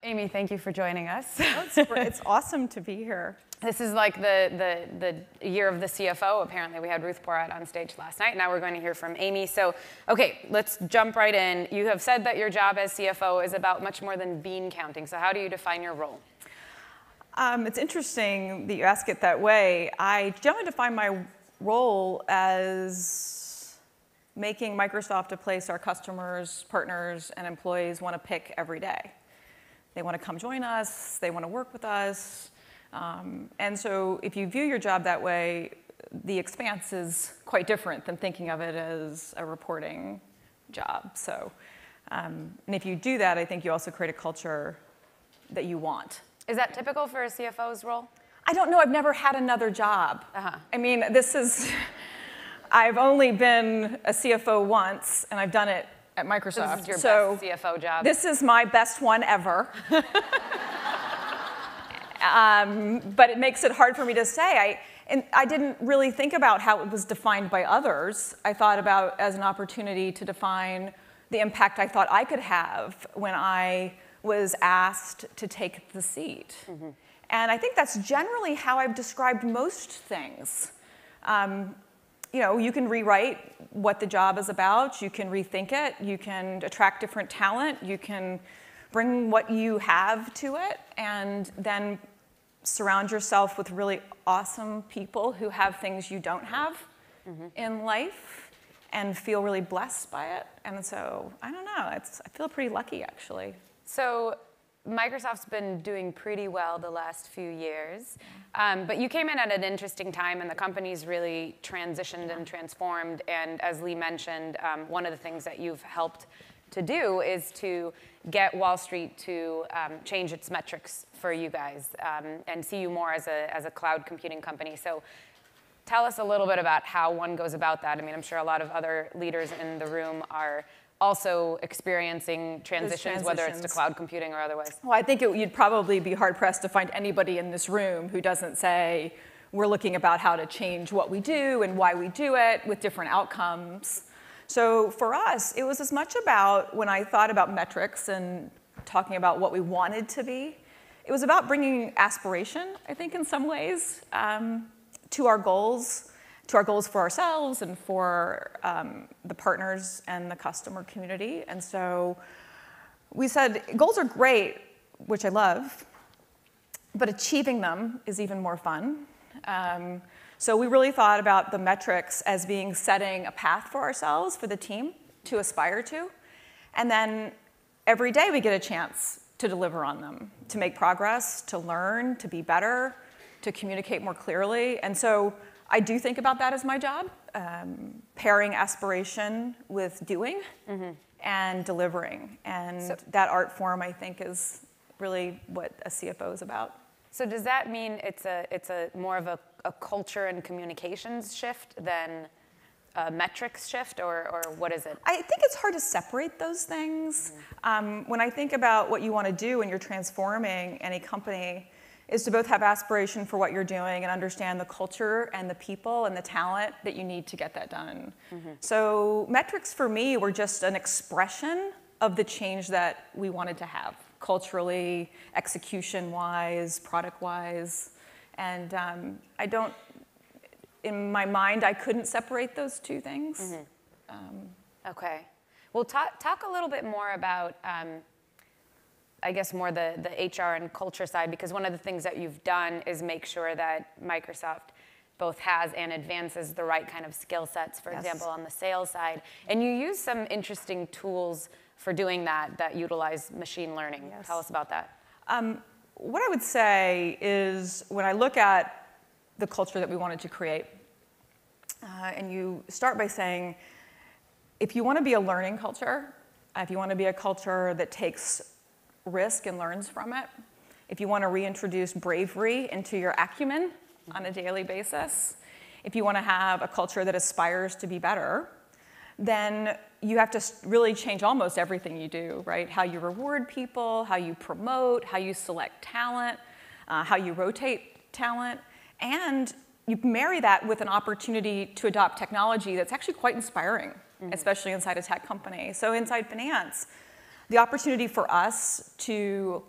Amy, thank you for joining us. It's awesome to be here. This is like the year of the CFO, apparently. We had Ruth Porat on stage last night. Now we're going to hear from Amy. So, okay, let's jump right in. You have said that your job as CFO is about much more than bean counting. So how do you define your role? It's interesting that you ask it that way. I generally define my role as making Microsoft a place our customers, partners, and employees want to pick every day. They want to come join us. They want to work with us. And so if you view your job that way, the expanse is quite different than thinking of it as a reporting job. So, and if you do that, I think you also create a culture that you want. Is that typical for a CFO's role? I don't know. I've never had another job. I mean, I've only been a CFO once, and I've done it at Microsoft. This is your best CFO job. This is my best one ever. But it makes it hard for me to say. I didn't really think about how it was defined by others. I thought about as an opportunity to define the impact I thought I could have when I was asked to take the seat. Mm-hmm. And I think that's generally how I've described most things. You know, you can rewrite what the job is about. You can rethink it. You can attract different talent. You can bring what you have to it, and then surround yourself with really awesome people who have things you don't have in life and feel really blessed by it. And so, I don't know, I feel pretty lucky, actually. So Microsoft's been doing pretty well the last few years, but you came in at an interesting time, and the company's really transitioned and transformed. And as Lee mentioned, one of the things that you've helped to do is to get Wall Street to change its metrics for you guys and see you more as a cloud computing company. So tell us a little bit about how one goes about that. I mean, I'm sure a lot of other leaders in the room are also experiencing transitions, whether it's to cloud computing or otherwise. Well, I think you'd probably be hard-pressed to find anybody in this room who doesn't say, we're looking about how to change what we do and why we do it with different outcomes. So for us, it was as much about, when I thought about metrics and talking about what we wanted to be, it was about bringing aspiration, I think, in some ways, to our goals for ourselves and for the partners and the customer community. And so we said, goals are great, which I love, but achieving them is even more fun. So we really thought about the metrics as being setting a path for ourselves, for the team to aspire to. And then every day we get a chance to deliver on them, to make progress, to learn, to be better, to communicate more clearly. And so I do think about that as my job, pairing aspiration with doing and delivering. And so that art form, I think, is really what a CFO is about. So does that mean it's a more of a culture and communications shift than a metrics shift, or what is it? I think it's hard to separate those things. When I think about what you want to do when you're transforming any company, is to both have aspiration for what you're doing and understand the culture and the people and the talent that you need to get that done. So metrics for me were just an expression of the change that we wanted to have, culturally, execution-wise, product-wise. And I don't, in my mind, I couldn't separate those two things. Okay. Well, talk a little bit more about, I guess, more the HR and culture side, because one of the things that you've done is make sure that Microsoft both has and advances the right kind of skill sets, for example, on the sales side. And you use some interesting tools for doing that utilize machine learning. Tell us about that. What I would say is when I look at the culture that we wanted to create, and you start by saying, if you want to be a learning culture, if you want to be a culture that takes risk and learns from it, if you want to reintroduce bravery into your acumen on a daily basis, if you want to have a culture that aspires to be better, then you have to really change almost everything you do, right? How you reward people, how you promote, how you select talent, how you rotate talent, and you marry that with an opportunity to adopt technology that's actually quite inspiring, especially inside a tech company. So inside finance, the opportunity for us to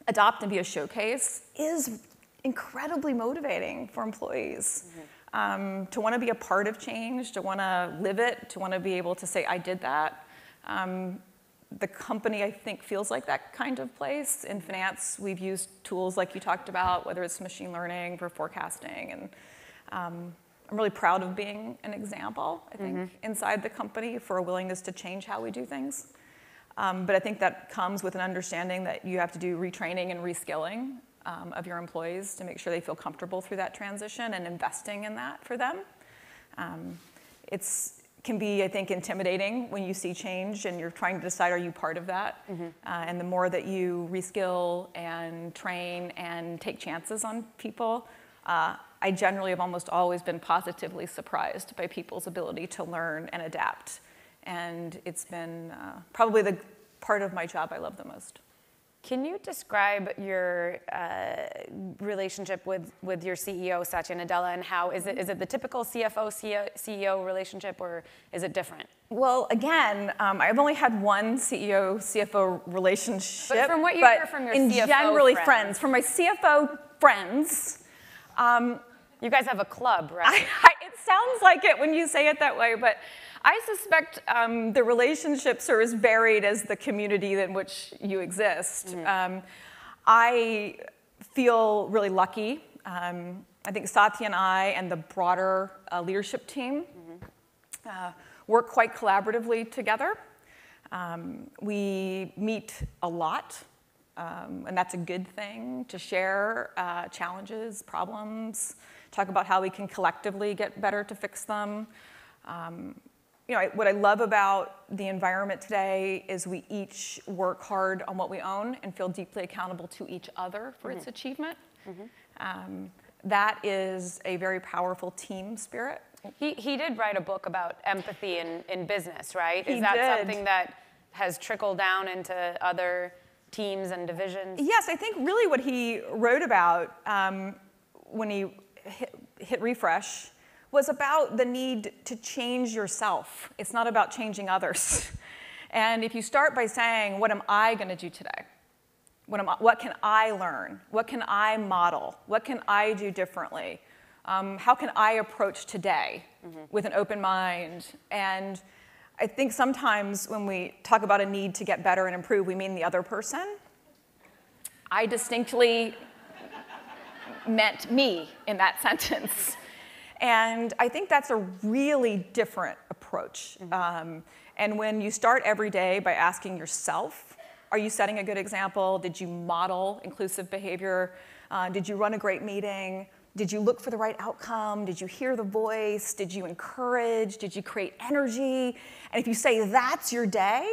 adopt and be a showcase is incredibly motivating for employees. To want to be a part of change, to want to live it, to want to be able to say, I did that. The company, I think, feels like that kind of place. In finance, we've used tools like you talked about, whether it's machine learning for forecasting. And I'm really proud of being an example, I think, inside the company for a willingness to change how we do things. But I think that comes with an understanding that you have to do retraining and reskilling of your employees to make sure they feel comfortable through that transition and investing in that for them. Can be, I think, intimidating when you see change and you're trying to decide, are you part of that? And the more that you reskill and train and take chances on people, I generally have almost always been positively surprised by people's ability to learn and adapt. And it's been probably the part of my job I love the most. Can you describe your relationship with your CEO, Satya Nadella, and how is it the typical CFO-CEO relationship, or is it different? Well, again, I've only had one CEO-CFO relationship. But from what you hear from your CFO generally friends. From my CFO friends. You guys have a club, right? It sounds like it when you say it that way, but I suspect the relationships are as varied as the community in which you exist. I feel really lucky. I think Satya and I and the broader leadership team work quite collaboratively together. We meet a lot, and that's a good thing, to share challenges, problems, talk about how we can collectively get better to fix them. What I love about the environment today is we each work hard on what we own and feel deeply accountable to each other for its achievement. That is a very powerful team spirit. He did write a book about empathy in business, right? He Is that did. something that has trickled down into other teams and divisions? Yes, I think really what he wrote about when he hit refresh was about the need to change yourself. It's not about changing others. And if you start by saying, what am I going to do today? What can I learn? What can I model? What can I do differently? How can I approach today with an open mind? And I think sometimes when we talk about a need to get better and improve, we mean the other person. I distinctly meant me in that sentence. And I think that's a really different approach. And when you start every day by asking yourself, are you setting a good example? Did you model inclusive behavior? Did you run a great meeting? Did you look for the right outcome? Did you hear the voice? Did you encourage? Did you create energy? And if you say that's your day,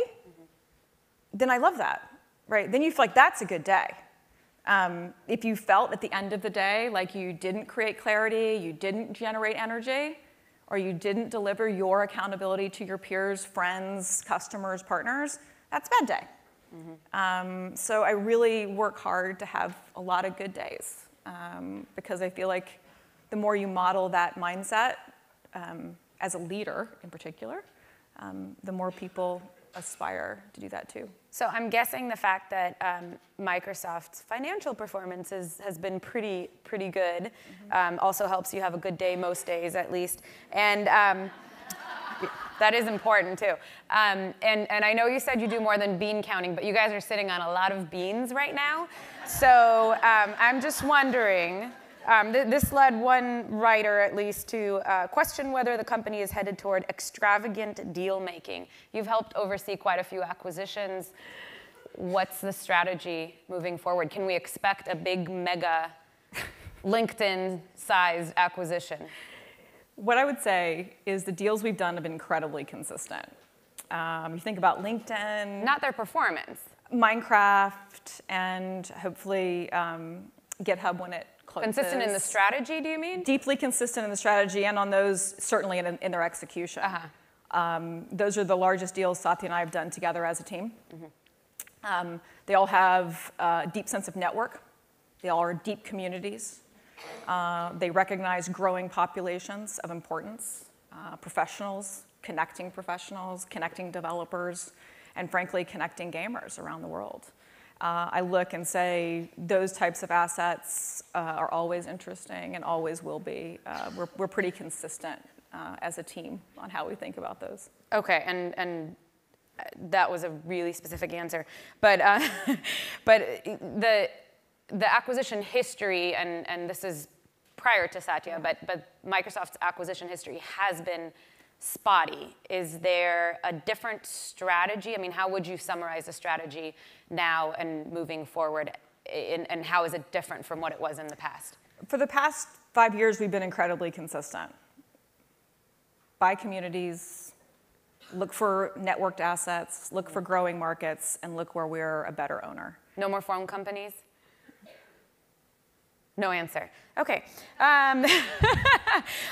then I love that, right? Then you feel like that's a good day. If you felt at the end of the day like you didn't create clarity, you didn't generate energy, or you didn't deliver your accountability to your peers, friends, customers, partners, that's a bad day. So I really work hard to have a lot of good days because I feel like the more you model that mindset as a leader in particular, the more people aspire to do that too. So I'm guessing the fact that Microsoft's financial performance has been pretty good also helps you have a good day most days at least. And that is important too. And I know you said you do more than bean counting, but you guys are sitting on a lot of beans right now. So I'm just wondering, this led one writer at least to question whether the company is headed toward extravagant deal making. You've helped oversee quite a few acquisitions. What's the strategy moving forward? Can we expect a big mega LinkedIn-sized acquisition? What I would say is the deals we've done have been incredibly consistent. You think about LinkedIn. Not their performance. Minecraft, and hopefully GitHub when it closes. Consistent in the strategy, do you mean? Deeply consistent in the strategy, and on those, certainly in their execution. Those are the largest deals Satya and I have done together as a team. They all have a deep sense of network. They all are deep communities. They recognize growing populations of importance, professionals, connecting developers, and frankly, connecting gamers around the world. I look and say those types of assets are always interesting and always will be. We're pretty consistent as a team on how we think about those. Okay, and that was a really specific answer. But, but the acquisition history, and this is prior to Satya, but Microsoft's acquisition history has been spotty. Is there a different strategy? I mean, how would you summarize the strategy now and moving forward, and how is it different from what it was in the past? For the past 5 years, we've been incredibly consistent. Buy communities, look for networked assets, look for growing markets, and look where we're a better owner. No more phone companies? No answer. Okay. All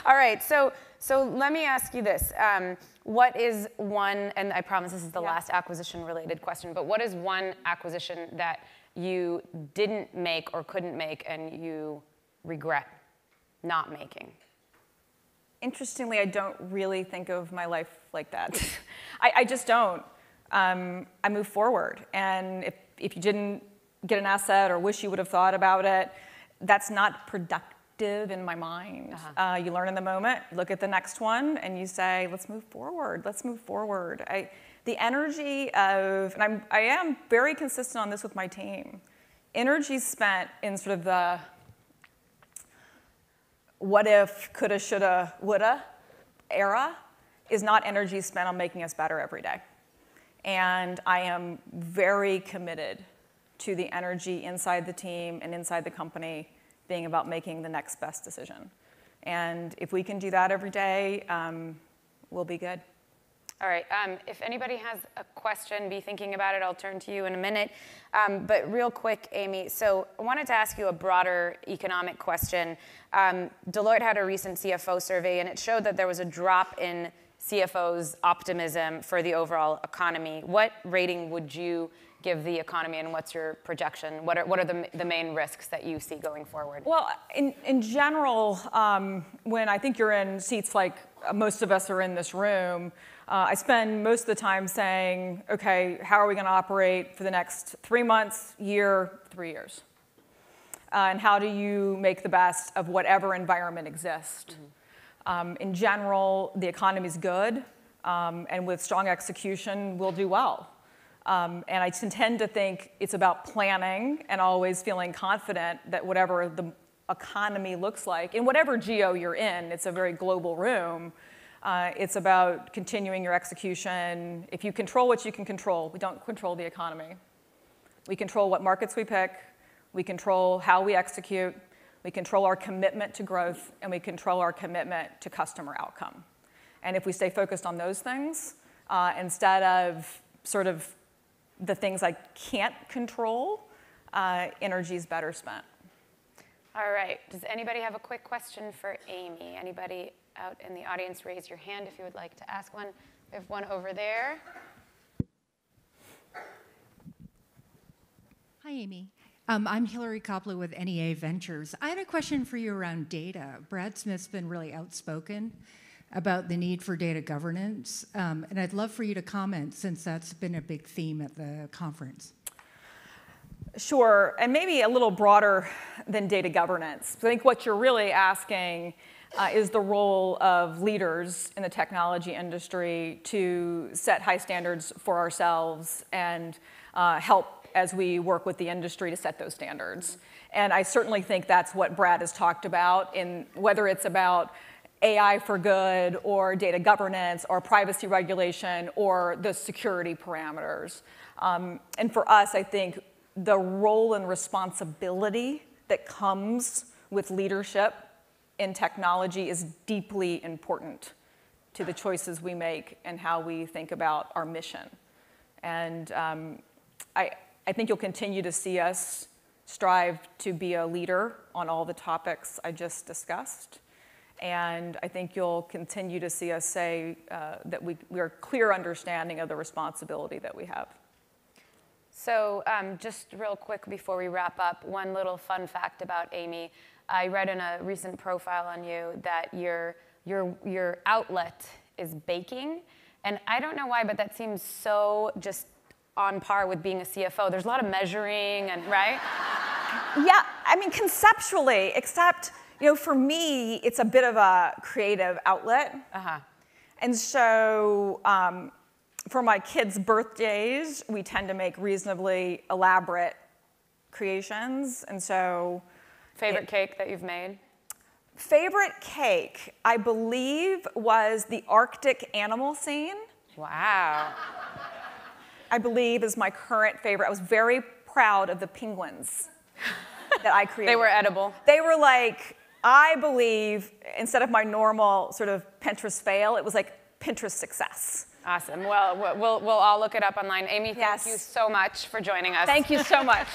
right. So let me ask you this. What is one, and I promise this is the last acquisition-related question, but what is one acquisition that you didn't make or couldn't make and you regret not making? Interestingly, I don't really think of my life like that. I just don't. I move forward. And if you didn't get an asset or wish you would have thought about it, that's not productive in my mind. You learn in the moment, look at the next one, and you say, let's move forward, let's move forward. The energy of, and I am very consistent on this with my team, energy spent in sort of the what if, coulda, shoulda, woulda era is not energy spent on making us better every day. And I am very committed to the energy inside the team and inside the company being about making the next best decision. And if we can do that every day, we'll be good. All right. If anybody has a question, be thinking about it. I'll turn to you in a minute. But real quick, Amy, so I wanted to ask you a broader economic question. Deloitte had a recent CFO survey, and it showed that there was a drop in CFOs' optimism for the overall economy. What rating would you give the economy, and what's your projection? What are the main risks that you see going forward? Well, in general, when I think you're in seats like most of us are in this room, I spend most of the time saying, okay, how are we going to operate for the next 3 months, year, 3 years? And how do you make the best of whatever environment exists? In general, the economy's good, and with strong execution, we'll do well. And I tend to think it's about planning and always feeling confident that whatever the economy looks like, in whatever geo you're in, it's a very global room, it's about continuing your execution. If you control what you can control, we don't control the economy. We control what markets we pick, we control how we execute, we control our commitment to growth, and we control our commitment to customer outcome. And if we stay focused on those things, instead of sort of the things I can't control, energy's better spent. All right. Does anybody have a quick question for Amy? Anybody out in the audience, raise your hand if you would like to ask one. We have one over there. Hi, Amy. I'm Hillary Kopla with NEA Ventures. I had a question for you around data. Brad Smith's been really outspoken about the need for data governance, and I'd love for you to comment since that's been a big theme at the conference. Sure, and maybe a little broader than data governance. I think what you're really asking is the role of leaders in the technology industry to set high standards for ourselves and help as we work with the industry to set those standards. And I certainly think that's what Brad has talked about, in whether it's about AI for good or data governance or privacy regulation or the security parameters. And for us, I think the role and responsibility that comes with leadership in technology is deeply important to the choices we make and how we think about our mission. And I think you'll continue to see us strive to be a leader on all the topics I just discussed. And I think you'll continue to see us say that we are clear understanding of the responsibility that we have. So just real quick before we wrap up, one little fun fact about Amy. I read in a recent profile on you that your outlet is baking. And I don't know why, but that seems so just on par with being a CFO? There's a lot of measuring and, right? Yeah, I mean, conceptually, except, for me, it's a bit of a creative outlet. Uh-huh. And so for my kids' birthdays, we tend to make reasonably elaborate creations. And so Favorite cake that you've made? favorite cake, I believe, was the Arctic animal scene. Wow. I believe is my current favorite. I was very proud of the penguins that I created. They were edible. They were like, I believe, instead of my normal sort of Pinterest fail, it was like Pinterest success. Awesome. Well, we'll all look it up online. Amy, thank Yes. you so much for joining us. Thank you so much.